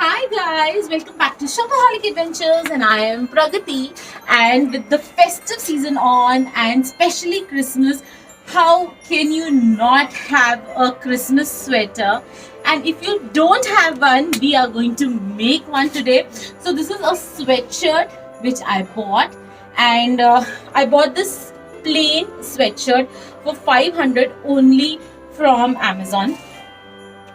Hi guys, welcome back to Shopaholic Adventures, and I am Pragati. And with the festive season on, and especially Christmas, how can you not have a Christmas sweater? And if you don't have one, we are going to make one today. So this is a sweatshirt which I bought, and I bought this plain sweatshirt for 500 only from Amazon,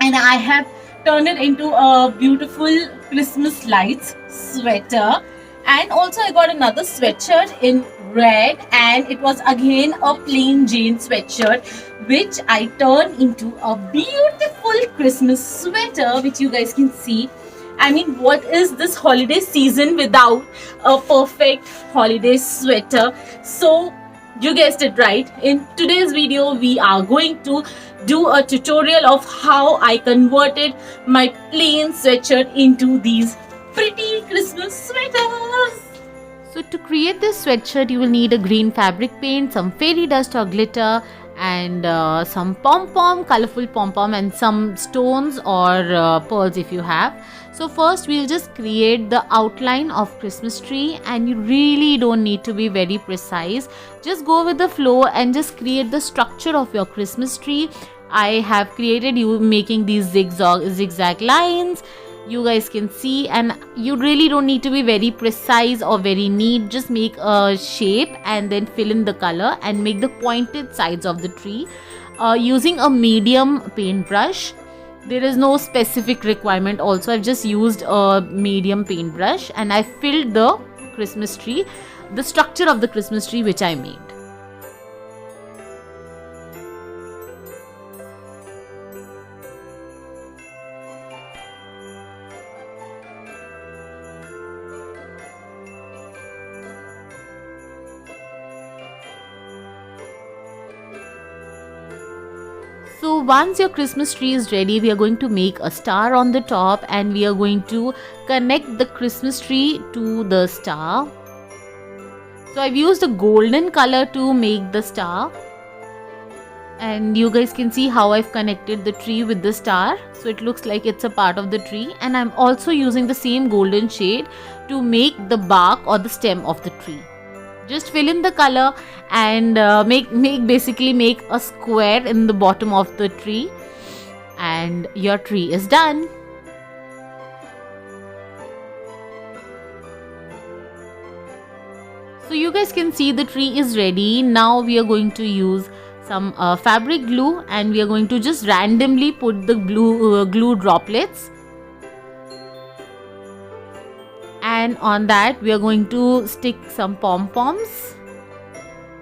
and I have turned it into a beautiful Christmas lights sweater. And also I got another sweatshirt in red, and it was again a plain Jane sweatshirt which I turned into a beautiful Christmas sweater, which you guys can see. I mean, what is this holiday season without a perfect holiday sweater? So you guessed it right. In today's video, we are going to do a tutorial of how I converted my plain sweatshirt into these pretty Christmas sweaters. So to create this sweatshirt, you will need a green fabric paint, some fairy dust or glitter, and some pom-pom, colorful pom-pom, and some stones or pearls if you have. So first we'll just create the outline of Christmas tree, and you really don't need to be very precise. Just go with the flow and just create the structure of your Christmas tree. I have created you making these zigzag lines. You guys can see, and you really don't need to be very precise or very neat. Just make a shape and then fill in the color and make the pointed sides of the tree using a medium paintbrush. There is no specific requirement. Also, I've just used a medium paintbrush and I filled the Christmas tree, the structure of the Christmas tree which I made. So once your Christmas tree is ready, we are going to make a star on the top, and we are going to connect the Christmas tree to the star. So I've used a golden color to make the star, and you guys can see how I've connected the tree with the star. So it looks like it's a part of the tree, and I'm also using the same golden shade to make the bark or the stem of the tree. Just fill in the color and basically make a square in the bottom of the tree, and your tree is done. So you guys can see the tree is ready. Now we are going to use some fabric glue, and we are going to just randomly put the glue droplets. And on that we are going to stick some pom-poms.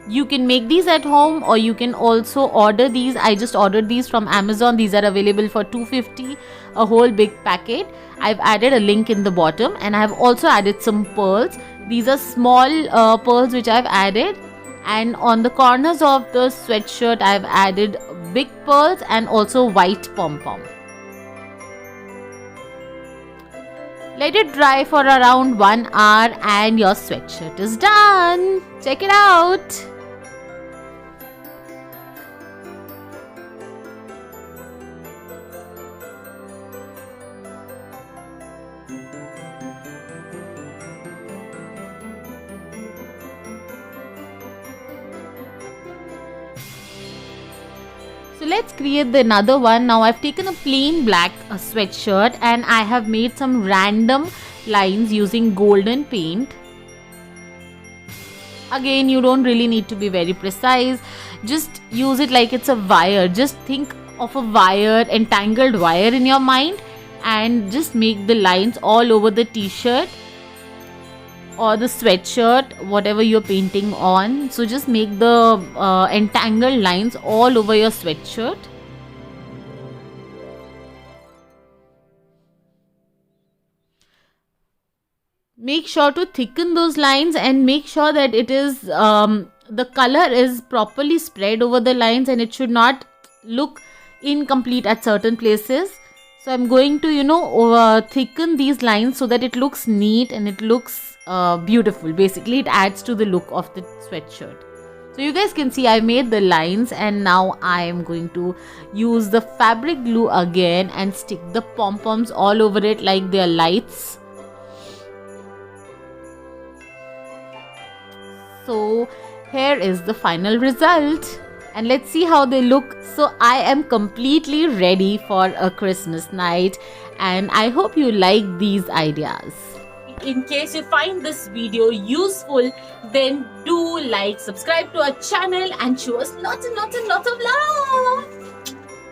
You can make these at home, or you can also order these. I just ordered these from Amazon. These are available for $2.50, a whole big packet. I've added a link in the bottom, and I have also added some pearls. These are small pearls which I've added, and on the corners of the sweatshirt I've added big pearls and also white pom-pom. Let it dry for around 1 hour and your sweatshirt is done. Check it out. So let's create another one. Now I've taken a plain black sweatshirt, and I have made some random lines using golden paint. Again, you don't really need to be very precise. Just use it like it's a wire. Just think of a wire, entangled wire in your mind, and just make the lines all over the t-shirt or the sweatshirt, whatever you're painting on. So just make the entangled lines all over your sweatshirt. Make sure to thicken those lines, and make sure that it is the color is properly spread over the lines, and it should not look incomplete at certain places. So I'm going to thicken these lines so that it looks neat and it looks beautiful. Basically, it adds to the look of the sweatshirt. So you guys can see I made the lines, and now I am going to use the fabric glue again and stick the pom-poms all over it like they are lights. So here is the final result, and let's see how they look. So I am completely ready for a Christmas night, and I hope you like these ideas. In case you find this video useful, then do like, subscribe to our channel and show us lots and lots and lots of love.